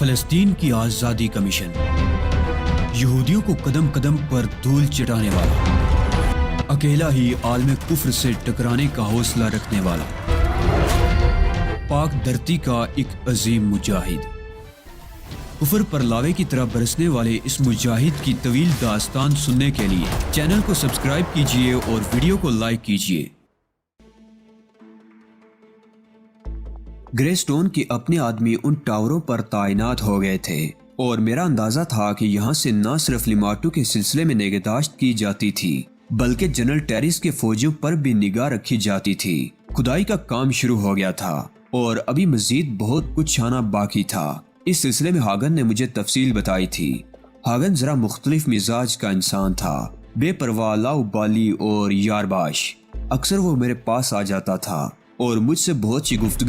فلسطین کی آزادی کا مشن، یہودیوں کو قدم قدم پر دھول چٹانے والا، اکیلا ہی عالم کفر سے ٹکرانے کا حوصلہ رکھنے والا، پاک دھرتی کا ایک عظیم مجاہد، کفر پر لاوے کی طرح برسنے والے اس مجاہد کی طویل داستان سننے کے لیے چینل کو سبسکرائب کیجئے اور ویڈیو کو لائک کیجئے۔ گرے سٹون کے اپنے آدمی ان ٹاوروں پر تعینات ہو گئے تھے اور میرا اندازہ تھا کہ یہاں سے نہ صرف لیماٹو کے سلسلے میں نگہداشت کی جاتی تھی بلکہ جنرل ٹیریس کے فوجیوں پر بھی نگاہ رکھی جاتی تھی۔ کھدائی کا کام شروع ہو گیا تھا اور ابھی مزید بہت کچھ آنا باقی تھا۔ اس سلسلے میں ہاگن نے مجھے تفصیل بتائی تھی۔ ہاگن ذرا مختلف مزاج کا انسان تھا، بے پرواہ، لاؤبالی اور یارباش۔ اکثر وہ میرے پاس آ جاتا تھا اور مجھ سے بہت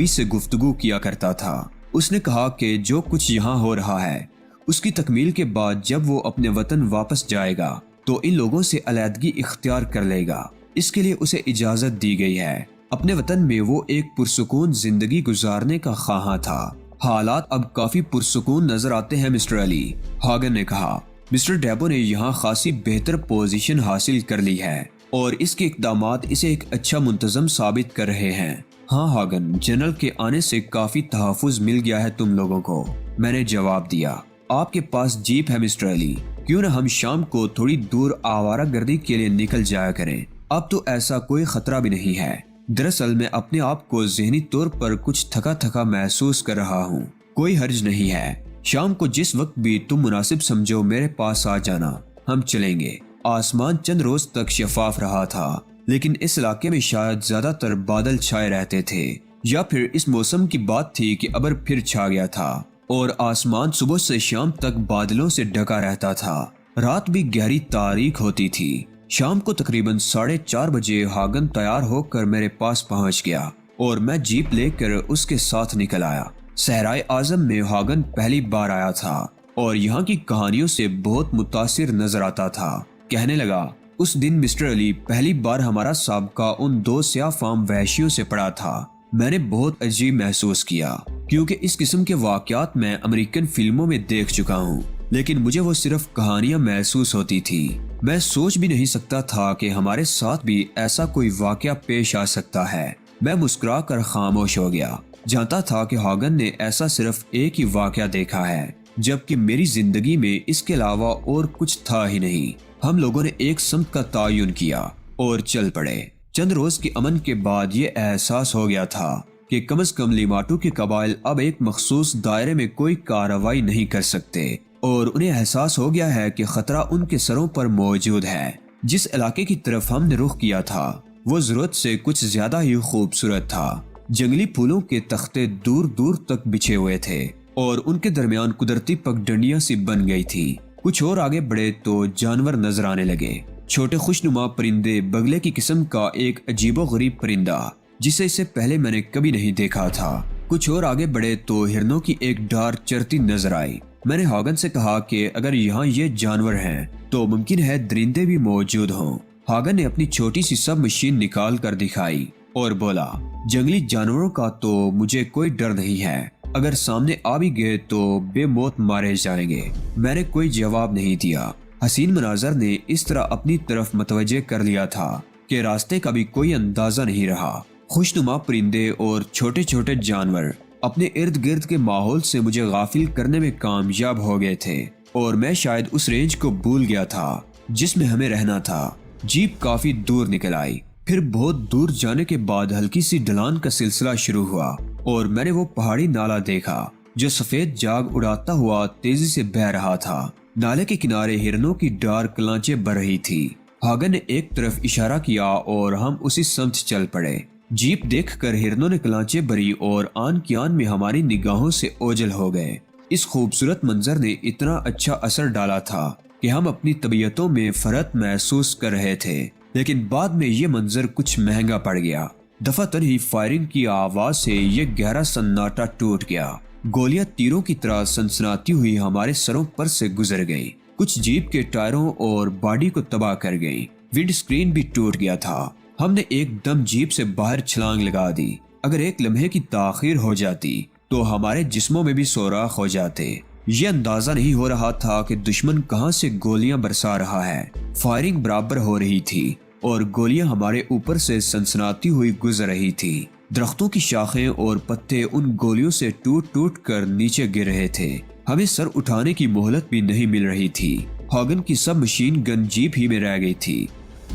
سی گفتگو کیا کرتا تھا۔ اس نے کہا کہ جو کچھ یہاں ہو رہا ہے اس کی تکمیل کے بعد جب وہ اپنے وطن واپس جائے گا تو ان لوگوں سے علیحدگی اختیار کر لے گا۔ اس کے لیے اسے اجازت دی گئی ہے۔ اپنے وطن میں وہ ایک پرسکون زندگی گزارنے کا خواہاں تھا۔ حالات اب کافی پرسکون نظر آتے ہیں مسٹر علی، ہاگن نے کہا۔ مسٹر ڈیبو نے یہاں خاصی بہتر پوزیشن حاصل کر لی ہے اور اس کے اقدامات اسے ایک اچھا منتظم ثابت کر رہے ہیں۔ ہاں ہاگن، جنرل کے آنے سے کافی تحفظ مل گیا ہے تم لوگوں کو، میں نے جواب دیا۔ آپ کے پاس جیپ ہے مسٹر علی، کیوں نہ ہم شام کو تھوڑی دور آوارہ گردی کے لیے نکل جایا کریں؟ اب تو ایسا کوئی خطرہ بھی نہیں ہے۔ دراصل میں اپنے آپ کو ذہنی طور پر کچھ تھکا تھکا محسوس کر رہا ہوں۔ کوئی حرج نہیں ہے، شام کو جس وقت بھی تم مناسب سمجھو میرے پاس آ جانا، ہم چلیں گے۔ آسمان چند روز تک شفاف رہا تھا لیکن اس علاقے میں شاید زیادہ تر بادل چھائے رہتے تھے یا پھر اس موسم کی بات تھی کہ ابر پھر چھا گیا تھا اور آسمان صبح سے شام تک بادلوں سے ڈھکا رہتا تھا۔ رات بھی گہری تاریک ہوتی تھی۔ شام کو تقریباً 4:30 بجے ہاگن تیار ہو کر میرے پاس پہنچ گیا اور میں جیپ لے کر اس کے ساتھ نکل آیا۔ صحرائے اعظم میں ہاگن پہلی بار آیا تھا اور یہاں کی کہانیوں سے بہت متاثر نظر آتا تھا۔ کہنے لگا، اس دن مسٹر علی پہلی بار ہمارا سابقہ ان 2 سیاہ فام وحشیوں سے پڑا تھا۔ میں نے بہت عجیب محسوس کیا کیونکہ اس قسم کے واقعات میں امریکن فلموں میں دیکھ چکا ہوں لیکن مجھے وہ صرف کہانیاں محسوس ہوتی تھی۔ میں سوچ بھی نہیں سکتا تھا کہ ہمارے ساتھ بھی ایسا کوئی واقعہ پیش آ سکتا ہے۔ میں مسکرا کر خاموش ہو گیا۔ جانتا تھا کہ ہاگن نے ایسا صرف ایک ہی واقعہ دیکھا ہے جبکہ میری زندگی میں اس کے علاوہ اور کچھ تھا ہی نہیں۔ ہم لوگوں نے ایک سمت کا تعین کیا اور چل پڑے۔ چند روز کے امن کے بعد یہ احساس ہو گیا تھا کہ کم از کم لیماٹو کے قبائل اب ایک مخصوص دائرے میں کوئی کارروائی نہیں کر سکتے اور انہیں احساس ہو گیا ہے کہ خطرہ ان کے سروں پر موجود ہے۔ جس علاقے کی طرف ہم نے رخ کیا تھا وہ ضرورت سے کچھ زیادہ ہی خوبصورت تھا۔ جنگلی پھولوں کے تختے دور دور تک بچھے ہوئے تھے اور ان کے درمیان قدرتی پگڈنڈیاں سی بن گئی تھی۔ کچھ اور آگے بڑھے تو جانور نظر آنے لگے۔ چھوٹے خوشنما پرندے، بگلے کی قسم کا ایک عجیب و غریب پرندہ جسے اس سے پہلے میں نے کبھی نہیں دیکھا تھا۔ کچھ اور آگے بڑھے تو ہرنوں کی ایک ڈار چرتی نظر آئی۔ میں نے ہاگن سے کہا کہ اگر یہاں یہ جانور ہیں تو ممکن ہے درندے بھی موجود ہوں۔ ہاگن نے اپنی چھوٹی سی سب مشین نکال کر دکھائی اور بولا، جنگلی جانوروں کا تو مجھے کوئی ڈر نہیں ہے، اگر سامنے آ بھی گئے تو بے موت مارے جائیں گے۔ میں نے کوئی جواب نہیں دیا۔ حسین مناظر نے اس طرح اپنی طرف متوجہ کر لیا تھا کہ راستے کا بھی کوئی اندازہ نہیں رہا۔ خوشنما پرندے اور چھوٹے چھوٹے جانور اپنے ارد گرد کے ماحول سے مجھے غافل کرنے میں کامیاب ہو گئے تھے اور میں شاید اس رینج کو بھول گیا تھا جس میں ہمیں رہنا تھا۔ جیپ کافی دور نکل آئی، پھر بہت دور جانے کے بعد ہلکی سی ڈھلان کا سلسلہ شروع ہوا اور میں نے وہ پہاڑی نالا دیکھا جو سفید جاگ اڑاتا ہوا تیزی سے بہہ رہا تھا۔ نالے کے کنارے ہرنوں کی ڈار کلانچیں بڑھ رہی تھی۔ ہاگن نے ایک طرف اشارہ کیا اور ہم اسی سمت چل پڑے۔ جیپ دیکھ کر ہرنوں نے کلانچیں بھری اور آن کی آن میں ہماری نگاہوں سے اوجھل ہو گئے۔ اس خوبصورت منظر نے اتنا اچھا اثر ڈالا تھا کہ ہم اپنی طبیعتوں میں فرحت محسوس کر رہے تھے لیکن بعد میں یہ منظر کچھ مہنگا پڑ گیا۔ دفعتاً ہی فائرنگ کی آواز سے یہ گہرا سناٹا ٹوٹ گیا۔ گولیاں تیروں کی طرح سنسناتی ہوئی ہمارے سروں پر سے گزر گئی، کچھ جیپ کے ٹائروں اور باڈی کو تباہ کر گئی۔ ونڈ سکرین بھی ٹوٹ گیا تھا۔ ہم نے ایک دم جیپ سے باہر چھلانگ لگا دی۔ اگر ایک لمحے کی تاخیر ہو جاتی تو ہمارے جسموں میں بھی سوراخ ہو جاتے۔ یہ اندازہ نہیں ہو رہا تھا کہ دشمن کہاں سے گولیاں برسا رہا ہے۔ فائرنگ برابر ہو رہی تھی اور گولیاں ہمارے اوپر سے سنسناتی ہوئی گزر رہی تھی۔ درختوں کی شاخیں اور پتے ان گولیوں سے ٹوٹ ٹوٹ کر نیچے گر رہے تھے۔ ہمیں سر اٹھانے کی مہلت بھی نہیں مل رہی تھی۔ ہاگن کی سب مشین گن جیپ ہی میں رہ گئی تھی۔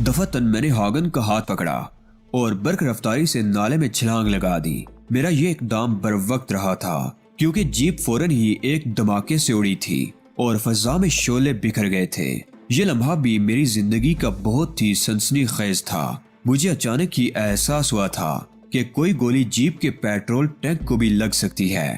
دفعتاً میں نے ہاگن کا ہاتھ پکڑا اور برق رفتاری سے نالے میں چھلانگ لگا دی۔ میرا یہ اقدام بر وقت رہا تھا کیونکہ جیپ فوراً ہی ایک دھماکے سے اڑی تھی اور فضا میں شعلے بکھر گئے تھے۔ یہ لمحہ بھی میری زندگی کا بہت ہی سنسنی خیز تھا۔ مجھے اچانک ہی احساس ہوا تھا کہ کوئی گولی جیپ کے پیٹرول ٹینک کو بھی لگ سکتی ہے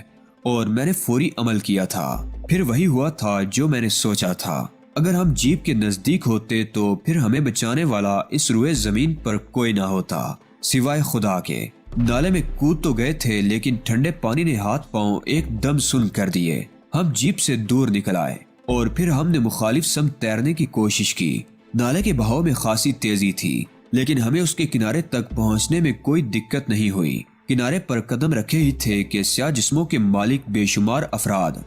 اور میں نے فوری عمل کیا تھا۔ پھر وہی ہوا تھا جو میں نے سوچا تھا۔ اگر ہم جیپ کے نزدیک ہوتے تو پھر ہمیں بچانے والا اس روئے زمین پر کوئی نہ ہوتا سوائے خدا کے۔ نالے میں کود تو گئے تھے لیکن ٹھنڈے پانی نے ہاتھ پاؤں ایک دم سن کر دیے۔ ہم جیپ سے دور نکل آئے اور پھر ہم نے مخالف سمت تیرنے کی کوشش کی۔ نالے کے بہاؤ میں خاصی تیزی تھی لیکن ہمیں اس کے کنارے تک پہنچنے میں کوئی دقت نہیں ہوئی۔ کنارے پر قدم رکھے ہی تھے کہ سیاہ جسموں کے مالک بے شمار افراد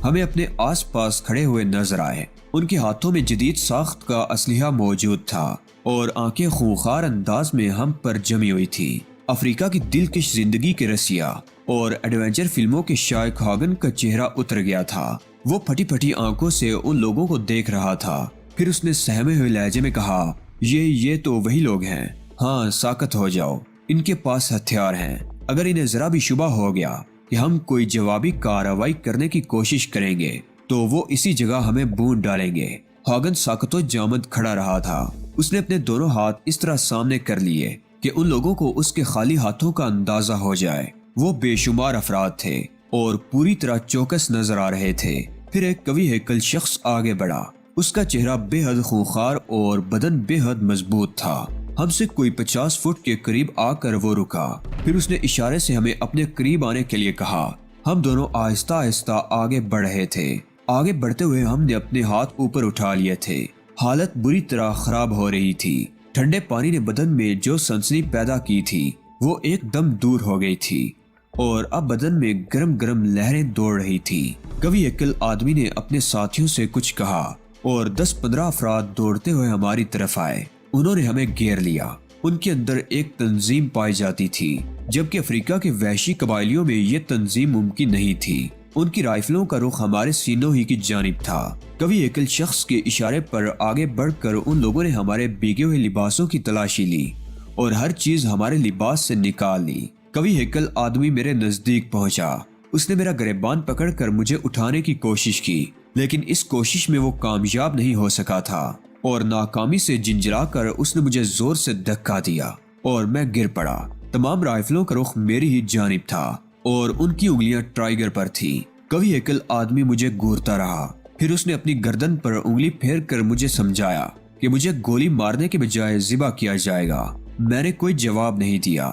ہمیں اپنے آس پاس کھڑے ہوئے نظر آئے۔ ان کے ہاتھوں میں جدید ساخت کا اسلحہ موجود تھا اور آنکھیں خونخوار انداز میں ہم پر جمی ہوئی تھی۔ افریقہ کی دلکش زندگی کے رسیا اور ایڈونچر فلموں کے شائق ہاگن کا چہرہ اتر گیا تھا۔ وہ پھٹی پھٹی آنکھوں سے ان لوگوں کو دیکھ رہا تھا۔ پھر اس نے سہمے ہوئے لہجے میں کہا، یہ تو وہی لوگ ہیں۔ ہاں، ساکت ہو جاؤ، ان کے پاس ہتھیار ہیں۔ اگر انہیں ذرا بھی شبہ ہو گیا کہ ہم کوئی جوابی کارروائی کرنے کی کوشش کریں گے تو وہ اسی جگہ ہمیں بون ڈالیں گے۔ ہاگن ساکت و جامد کھڑا رہا تھا۔ اس نے اپنے دونوں ہاتھ اس طرح سامنے کر لیے کہ ان لوگوں کو اس کے خالی ہاتھوں کا اندازہ ہو جائے۔ وہ بے شمار افراد تھے اور پوری طرح چوکس نظر آ رہے تھے۔ پھر ایک قوی ہیکل شخص آگے بڑھا۔ اس کا چہرہ بے حد خونخوار اور بدن بے حد مضبوط تھا۔ ہم سے کوئی 50 فٹ کے قریب آ کر وہ رکا۔ پھر اس نے اشارے سے ہمیں اپنے قریب آنے کے لیے کہا۔ ہم دونوں آہستہ آہستہ آگے بڑھ رہے تھے۔ آگے بڑھتے ہوئے ہم نے اپنے ہاتھ اوپر اٹھا لیے تھے۔ حالت بری طرح خراب ہو رہی تھی۔ ٹھنڈے پانی نے بدن میں جو سنسنی پیدا کی تھی وہ ایک دم دور ہو گئی تھی اور اب بدن میں گرم گرم لہریں دوڑ رہی تھی۔ قوی ہیکل آدمی نے اپنے ساتھیوں سے کچھ کہا اور 10-15 افراد دوڑتے ہوئے ہماری طرف آئے۔ انہوں نے ہمیں گھیر لیا۔ ان کے اندر ایک تنظیم پائی جاتی تھی جبکہ افریقہ کے وحشی قبائلیوں میں یہ تنظیم ممکن نہیں تھی۔ ان کی رائفلوں کا رخ ہمارے سینوں ہی کی جانب تھا۔ قوی ہیکل شخص کے اشارے پر آگے بڑھ کر ان لوگوں نے ہمارے بھیگے ہوئے لباسوں کی تلاشی لی اور ہر چیز ہمارے لباس سے نکال لی۔ قوی ہیکل آدمی میرے نزدیک پہنچا۔ اس نے میرا گریبان پکڑ کر مجھے اٹھانے کی کوشش کی لیکن اس کوشش میں وہ کامیاب نہیں ہو سکا تھا اور ناکامی سے جنجلا کر اس نے مجھے زور سے دھکا دیا اور میں گر پڑا۔ تمام رائفلوں کا رخ میری ہی جانب تھا اور ان کی انگلیاں ٹرائگر پر تھی۔ قوی ہیکل آدمی مجھے گورتا رہا۔ پھر اس نے اپنی گردن پر انگلی پھیر کر مجھے سمجھایا کہ مجھے گولی مارنے کے بجائے ذبح کیا جائے گا۔ میں نے کوئی جواب نہیں دیا۔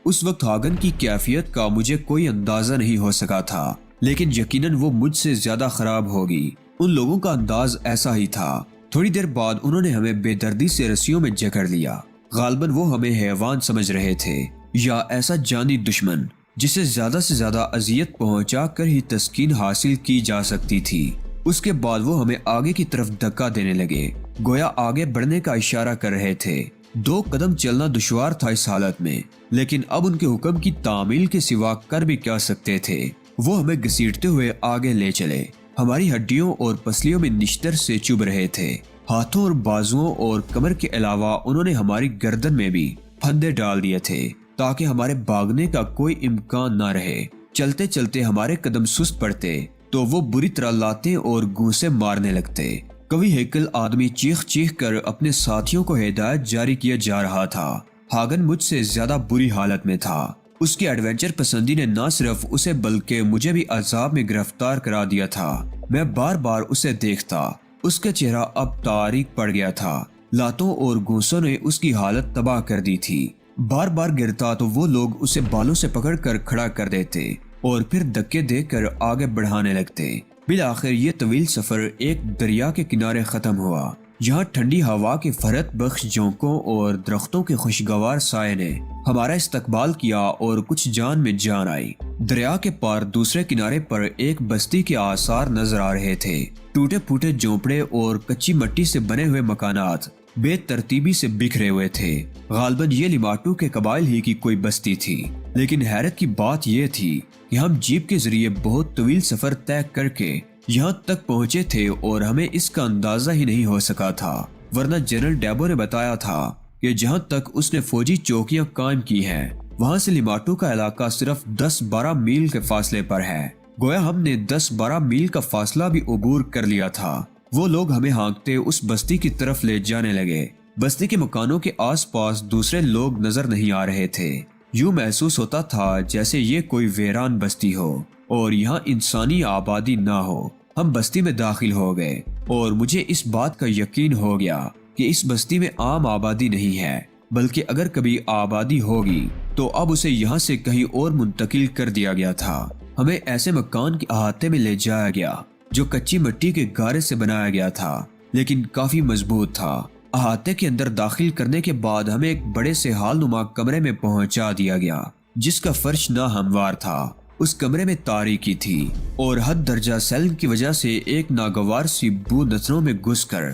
اس وقت ہاگن کی کیفیت کا مجھے کوئی اندازہ نہیں ہو سکا تھا لیکن یقیناً وہ مجھ سے زیادہ خراب ہوگی۔ ان لوگوں کا انداز ایسا ہی تھا۔ تھوڑی دیر بعد انہوں نے ہمیں بے دردی سے رسیوں میں جکڑ لیا۔ غالباً وہ ہمیں حیوان سمجھ رہے تھے یا ایسا جانی دشمن جسے زیادہ سے زیادہ اذیت پہنچا کر ہی تسکین حاصل کی جا سکتی تھی۔ اس کے بعد وہ ہمیں آگے کی طرف دھکا دینے لگے، گویا آگے بڑھنے کا اشارہ کر رہے تھے۔ 2 قدم چلنا دشوار تھا اس حالت میں، لیکن اب ان کے حکم کی تعمیل کے سوا کر بھی کیا سکتے تھے۔ وہ ہمیں گھسیٹتے ہوئے آگے لے چلے۔ ہماری ہڈیوں اور پسلیوں میں نشتر سے چبھ رہے تھے۔ ہاتھوں اور بازوؤں اور کمر کے علاوہ انہوں نے ہماری گردن میں بھی پھندے ڈال دیے تھے تاکہ ہمارے بھاگنے کا کوئی امکان نہ رہے۔ چلتے چلتے ہمارے قدم سست پڑتے تو وہ بری طرح لاتیں اور گھوسے مارنے لگتے۔ قوی ہیکل آدمی چیخ چیخ کر اپنے ساتھیوں کو ہدایت جاری کیا جا رہا تھا۔ ہاگن مجھ سے زیادہ بری حالت میں تھا۔ اس کی ایڈونچر پسندی نے نہ صرف اسے بلکہ مجھے بھی عذاب میں گرفتار کرا دیا تھا۔ میں بار بار اسے دیکھتا۔ اس کا چہرہ اب تاریک پڑ گیا تھا۔ لاتوں اور گھوسوں نے اس کی حالت تباہ کر دی تھی۔ بار بار گرتا تو وہ لوگ اسے بالوں سے پکڑ کر کھڑا کر دیتے اور پھر دھکے دے کر آگے بڑھانے لگتے۔ بالآخر یہ طویل سفر ایک دریا کے کنارے ختم ہوا یہاں ٹھنڈی ہوا کے فرحت بخش جھونکوں اور درختوں کے خوشگوار سائے نے ہمارا استقبال کیا اور کچھ جان میں جان آئی۔ دریا کے پار دوسرے کنارے پر ایک بستی کے آثار نظر آ رہے تھے۔ ٹوٹے پھوٹے جھونپڑے اور کچی مٹی سے بنے ہوئے مکانات بے ترتیبی سے بکھرے ہوئے تھے۔ غالباً یہ لیماٹو کے قبائل ہی کی کوئی بستی تھی، لیکن حیرت کی بات یہ تھی کہ ہم جیپ کے ذریعے بہت طویل سفر طے کر کے یہاں تک پہنچے تھے اور ہمیں اس کا اندازہ ہی نہیں ہو سکا تھا، ورنہ جنرل ڈیبو نے بتایا تھا کہ جہاں تک اس نے فوجی چوکیاں قائم کی ہیں وہاں سے لیماٹو کا علاقہ صرف 10-12 میل کے فاصلے پر ہے۔ گویا ہم نے 10-12 میل کا فاصلہ بھی عبور کر لیا تھا۔ وہ لوگ ہمیں ہانکتے اس بستی کی طرف لے جانے لگے۔ بستی کے مکانوں کے آس پاس دوسرے لوگ نظر نہیں آ رہے تھے۔ یوں محسوس ہوتا تھا جیسے یہ کوئی ویران بستی ہو اور یہاں انسانی آبادی نہ ہو۔ ہم بستی میں داخل ہو گئے اور مجھے اس بات کا یقین ہو گیا کہ اس بستی میں عام آبادی نہیں ہے، بلکہ اگر کبھی آبادی ہوگی تو اب اسے یہاں سے کہیں اور منتقل کر دیا گیا تھا۔ ہمیں ایسے مکان کے احاطے میں لے جایا گیا جو کچی مٹی کے گارے سے بنایا گیا تھا لیکن کافی مضبوط تھا۔ احاطے کے اندر داخل کرنے کے بعد ہمیں ایک بڑے سے ہال نما کمرے میں پہنچا دیا گیا جس کا فرش ناہموار تھا۔ اس کمرے میں تاریکی تھی اور حد درجہ سیل کی وجہ سے ایک ناگوار سی بو نتنوں میں گھس کر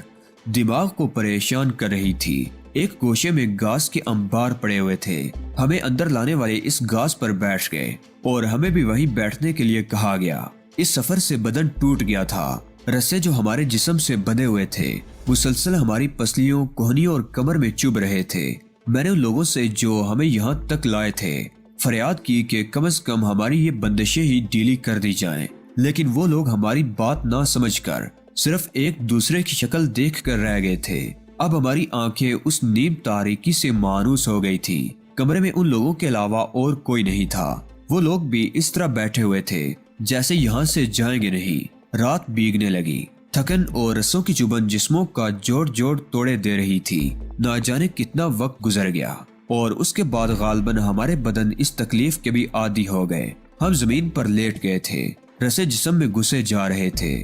دماغ کو پریشان کر رہی تھی۔ ایک گوشے میں گاس کے انبار پڑے ہوئے تھے۔ ہمیں اندر لانے والے اس گاس پر بیٹھ گئے اور ہمیں بھی وہیں بیٹھنے کے لیے کہا گیا۔ اس سفر سے بدن ٹوٹ گیا تھا۔ رسے جو ہمارے جسم سے بندھے ہوئے تھے مسلسل ہماری پسلیوں، کوہنیوں اور کمر میں چبھ رہے تھے۔ میں نے ان لوگوں سے جو ہمیں یہاں تک لائے تھے فریاد کی کہ کم از کم ہماری یہ بندشیں ہی ڈھیلی کر دی جائیں، لیکن وہ لوگ ہماری بات نہ سمجھ کر صرف ایک دوسرے کی شکل دیکھ کر رہ گئے تھے۔ اب ہماری آنکھیں اس نیم تاریکی سے مانوس ہو گئی تھی۔ کمرے میں ان لوگوں کے علاوہ اور کوئی نہیں تھا۔ وہ لوگ بھی اس طرح بیٹھے ہوئے تھے جیسے یہاں سے جائیں گے نہیں۔ رات بیگنے لگی۔ تھکن اور رسوں کی چبھن جسموں کا جوڑ جوڑ توڑے دے رہی تھی۔ نہ جانے کتنا وقت گزر گیا اور اس کے بعد غالباً ہمارے بدن اس تکلیف کے بھی عادی ہو گئے۔ ہم زمین پر لیٹ گئے تھے۔ رسے جسم میں گھسے جا رہے تھے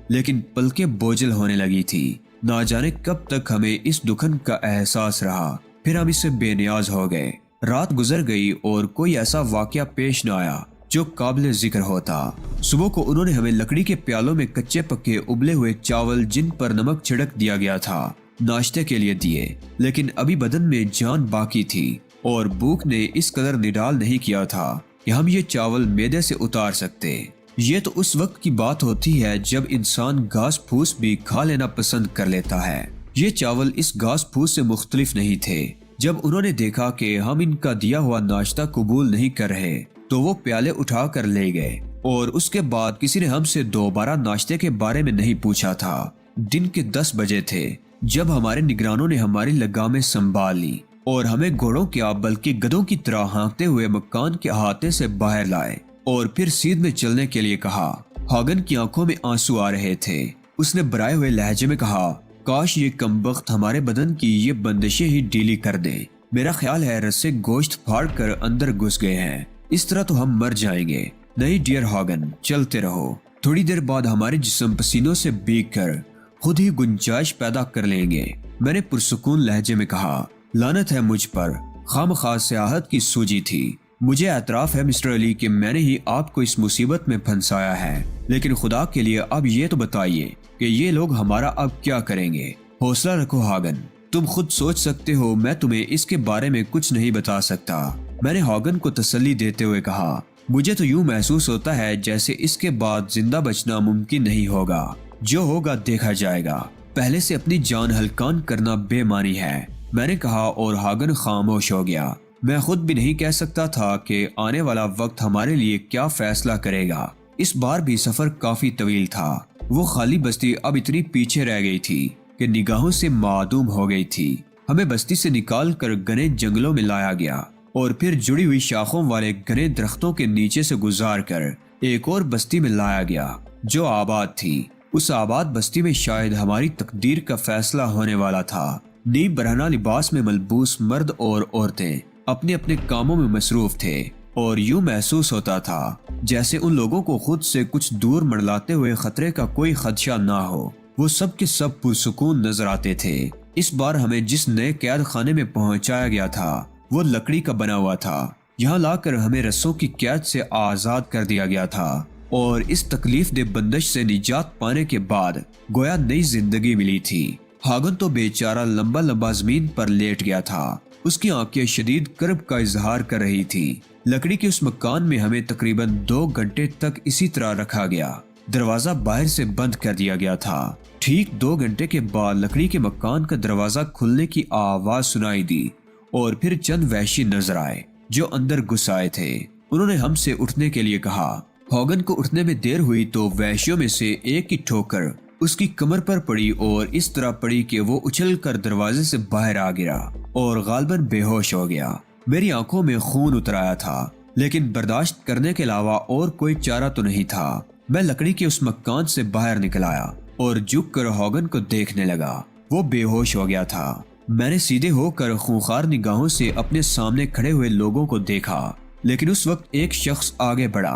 لیکن پلکیں بوجھل ہونے لگی تھی۔ نہ جانے کب تک ہمیں اس دکھن کا احساس رہا، پھر ہم اس سے بے نیاز ہو گئے۔ رات گزر گئی اور کوئی ایسا واقعہ پیش نہ آیا جو قابل ذکر ہوتا۔ صبح کو انہوں نے ہمیں لکڑی کے پیالوں میں کچے پکے ابلے ہوئے چاول جن پر نمک چھڑک دیا گیا تھا ناشتے کے لیے دیے، لیکن ابھی بدن میں جان باقی تھی اور بھوک نے اس قدر نڈال نہیں کیا تھا کہ ہم یہ چاول معدے سے اتار سکتے۔ یہ تو اس وقت کی بات ہوتی ہے جب انسان گھاس پھوس بھی کھا لینا پسند کر لیتا ہے۔ یہ چاول اس گھاس پھوس سے مختلف نہیں تھے۔ جب انہوں نے دیکھا کہ ہم ان کا دیا ہوا ناشتہ قبول نہیں کر رہے تو وہ پیالے اٹھا کر لے گئے اور اس کے بعد کسی نے ہم سے دوبارہ ناشتے کے بارے میں نہیں پوچھا تھا۔ دن کے 10 بجے تھے جب ہمارے نگرانوں نے ہماری لگامیں سنبھال لی اور ہمیں گھوڑوں کیا بلکہ گدھوں کی طرح ہانکتے ہوئے مکان کے احاطے سے باہر لائے اور پھر سیدھ میں چلنے کے لیے کہا۔ ہاگن کی آنکھوں میں آنسو آ رہے تھے۔ اس نے برائے ہوئے لہجے میں کہا، کاش یہ کمبخت ہمارے بدن کی یہ بندشیں ہی ڈھیلی کر دے۔ میرا خیال ہے رسے گوشت پھاڑ کر اندر گھس گئے ہیں۔ اس طرح تو ہم مر جائیں گے۔ نہیں ڈیئر ہاگن، چلتے رہو۔ تھوڑی دیر بعد ہمارے جسم پسینوں سے بھیگ کر خود ہی گنجائش پیدا کر لیں گے۔ میں نے پرسکون لہجے میں کہا، لعنت ہے مجھ پر، خامخواہ سیاحت کی سوجی تھی۔ مجھے اعتراف ہے مسٹر علی کہ میں نے ہی آپ کو اس مصیبت میں پھنسایا ہے، لیکن خدا کے لیے اب یہ تو بتائیے کہ یہ لوگ ہمارا اب کیا کریں گے؟ حوصلہ رکھو ہاگن، تم خود سوچ سکتے ہو، میں تمہیں اس کے بارے میں کچھ نہیں بتا سکتا۔ میں نے ہاگن کو تسلی دیتے ہوئے کہا، مجھے تو یوں محسوس ہوتا ہے جیسے اس کے بعد زندہ بچنا ممکن نہیں ہوگا۔ جو ہوگا دیکھا جائے گا، پہلے سے اپنی جان ہلکان کرنا بے معنی ہے، میں نے کہا اور ہاگن خاموش ہو گیا۔ میں خود بھی نہیں کہہ سکتا تھا کہ آنے والا وقت ہمارے لیے کیا فیصلہ کرے گا۔ اس بار بھی سفر کافی طویل تھا۔ وہ خالی بستی اب اتنی پیچھے رہ گئی تھی کہ نگاہوں سے معدوم ہو گئی تھی۔ ہمیں بستی سے نکال کر گھنے جنگلوں میں لایا گیا اور پھر جڑی ہوئی شاخوں والے گھنے درختوں کے نیچے سے گزار کر ایک اور بستی میں لایا گیا جو آباد تھی۔ اس آباد بستی میں شاید ہماری تقدیر کا فیصلہ ہونے والا تھا۔ نیم برہنہ لباس میں ملبوس مرد اور عورتیں اپنے اپنے کاموں میں مصروف تھے اور یوں محسوس ہوتا تھا جیسے ان لوگوں کو خود سے کچھ دور منڈلاتے ہوئے خطرے کا کوئی خدشہ نہ ہو۔ وہ سب کے سب پرسکون نظر آتے تھے۔ اس بار ہمیں جس نئے قید خانے میں پہنچایا گیا تھا وہ لکڑی کا بنا ہوا تھا۔ یہاں لا کر ہمیں رسوں کی قید سے آزاد کر دیا گیا تھا اور اس تکلیف دہ بندش سے نجات پانے کے بعد گویا نئی زندگی ملی تھی۔ ہاگن تو بیچارہ لمبا لمبا زمین پر لیٹ گیا تھا۔ اس کی آنکھیں شدید کرب کا اظہار کر رہی تھی۔ لکڑی کے اس مکان میں ہمیں تقریباً 2 گھنٹے تک اسی طرح رکھا گیا۔ دروازہ باہر سے بند کر دیا گیا تھا۔ ٹھیک 2 گھنٹے کے بعد لکڑی کے مکان کا دروازہ کھلنے کی آواز سنائی دی اور پھر چند وحشی نظر آئے جو اندر گھس آئے تھے۔ انہوں نے ہم سے اٹھنے کے لیے کہا۔ ہاگن کو اٹھنے میں دیر ہوئی تو وحشیوں میں سے ایک کی ٹھوکر اس کی کمر پر پڑی اور اس طرح پڑی کہ وہ اچھل کر دروازے سے باہر آ گرا اور غالباً بے ہوش ہو گیا۔ میری آنکھوں میں خون اتر آیا تھا لیکن برداشت کرنے کے علاوہ اور کوئی چارہ تو نہیں تھا۔ میں لکڑی کے اس مکان سے باہر نکل آیا اور جھک کر ہاگن کو دیکھنے لگا۔ وہ بے ہوش ہو گیا تھا۔ میں نے سیدھے ہو کر خونخوار نگاہوں سے اپنے سامنے کھڑے ہوئے لوگوں کو دیکھا، لیکن اس وقت ایک شخص آگے بڑھا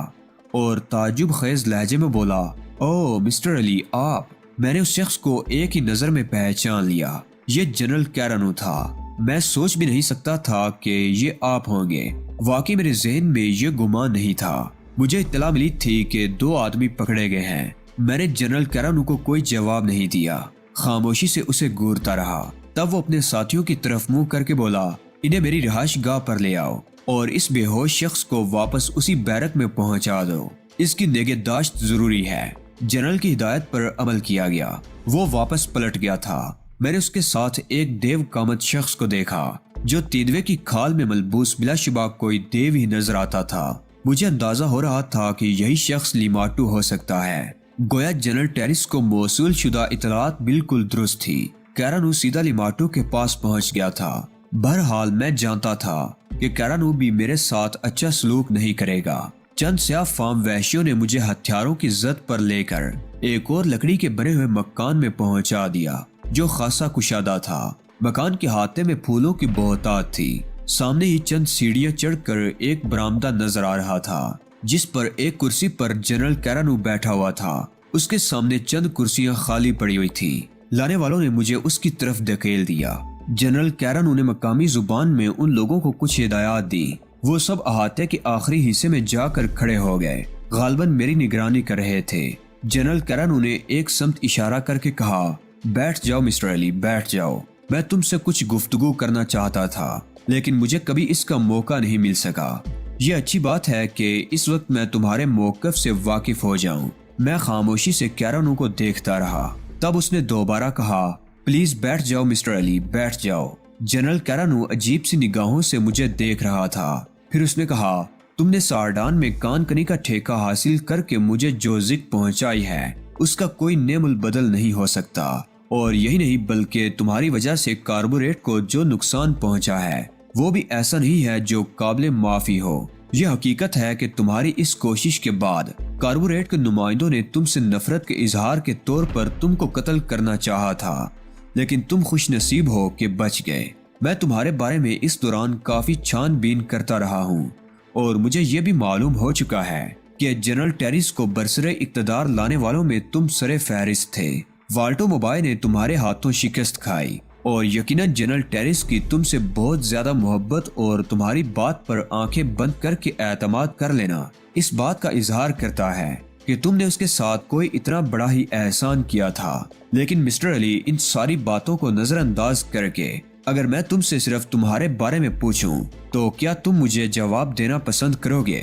اور تعجب خیز لہجے میں بولا، او مسٹر علی آپ۔ میں نے اس شخص کو ایک ہی نظر میں پہچان لیا۔ یہ جنرل کیرانو تھا۔ میں سوچ بھی نہیں سکتا تھا کہ یہ آپ ہوں گے۔ واقعی میرے ذہن میں یہ گمان نہیں تھا۔ مجھے اطلاع ملی تھی کہ 2 آدمی پکڑے گئے ہیں۔ میں نے جنرل کیرانو کو کوئی جواب نہیں دیا، خاموشی سے اسے گھورتا رہا۔ تب وہ اپنے ساتھیوں کی طرف منہ کر کے بولا، انہیں میری رہائش گاہ پر لے آؤ اور اس بے ہوش شخص کو واپس اسی بیرک میں پہنچا دو۔ اس کی نگہداشت ضروری ہے۔ جنرل کی ہدایت پر عمل کیا گیا۔ وہ واپس پلٹ گیا تھا۔ میں نے اس کے ساتھ ایک دیو کامت شخص کو دیکھا جو تیندوے کی کھال میں ملبوس بلا شبہ کوئی دیو ہی نظر آتا تھا۔ مجھے اندازہ ہو رہا تھا کہ یہی شخص لیماٹو ہو سکتا ہے۔ گویا جنرل ٹیرس کو موصول شدہ اطلاعات بالکل درست تھی۔ کیرانو سیدھا لیماٹو کے پاس پہنچ گیا تھا۔ بہرحال میں جانتا تھا کہ کیرانو بھی میرے ساتھ اچھا سلوک نہیں کرے گا۔ چند سیاہ فام وحشیوں نے مجھے ہتھیاروں کی زد پر لے کر ایک اور لکڑی کے بنے ہوئے مکان میں پہنچا دیا جو خاصا کشادہ تھا۔ مکان کے ہاتھے میں پھولوں کی بہتات تھی۔ سامنے ہی چند سیڑھیاں چڑھ کر ایک برآمدہ نظر آ رہا تھا جس پر ایک کرسی پر جنرل کیرانو بیٹھا ہوا تھا۔ اس کے سامنے چند کرسیاں خالی پڑی ہوئی تھی۔ لانے والوں نے مجھے اس کی طرف دھکیل دیا۔ جنرل کیرانو نے مقامی زبان میں ان لوگوں کو کچھ ہدایات دی۔ وہ سب احاطے کے آخری حصے میں جا کر کھڑے ہو گئے، غالباً میری نگرانی کر رہے تھے۔ جنرل کیرانو نے ایک سمت اشارہ کر کے کہا، بیٹھ جاؤ مسٹر علی، بیٹھ جاؤ۔ میں تم سے کچھ گفتگو کرنا چاہتا تھا لیکن مجھے کبھی اس کا موقع نہیں مل سکا۔ یہ اچھی بات ہے کہ اس وقت میں تمہارے موقف سے واقف ہو جاؤں۔ میں خاموشی سے کیرانو کو دیکھتا رہا۔ تب اس نے دوبارہ کہا، پلیز بیٹھ جاؤ مسٹر علی، بیٹھ جاؤ۔ جنرل کیرانو عجیب سی نگاہوں سے مجھے دیکھ رہا تھا۔ پھر اس نے کہا، تم نے سارڈان میں کان کنی کا ٹھیکہ حاصل کر کے مجھے جو ذکر پہنچائی ہے اس کا کوئی نعم البدل نہیں ہو سکتا، اور یہی نہیں بلکہ تمہاری وجہ سے کاربوریٹ کو جو نقصان پہنچا ہے وہ بھی ایسا نہیں ہے جو قابل معافی ہو۔ یہ حقیقت ہے کہ تمہاری اس کوشش کے بعد کاربوریٹ کے نمائندوں نے تم سے نفرت کے اظہار کے طور پر تم کو قتل کرنا چاہا تھا، لیکن تم خوش نصیب ہو کہ بچ گئے۔ میں تمہارے بارے میں اس دوران کافی چھان بین کرتا رہا ہوں اور مجھے یہ بھی معلوم ہو چکا ہے کہ جنرل ٹیرس کو برسر اقتدار لانے والوں میں تم سر فہرست تھے۔ والٹو موبائل نے تمہارے ہاتھوں شکست کھائی اور یقیناً جنرل ٹیرس کی تم سے بہت زیادہ محبت اور تمہاری بات پر آنکھیں بند کر کے اعتماد کر لینا اس بات کا اظہار کرتا ہے کہ تم نے اس کے ساتھ کوئی اتنا بڑا ہی احسان کیا تھا۔ لیکن مسٹر علی، ان ساری باتوں کو نظر انداز کر کے اگر میں تم سے صرف تمہارے بارے میں پوچھوں تو کیا تم مجھے جواب دینا پسند کرو گے؟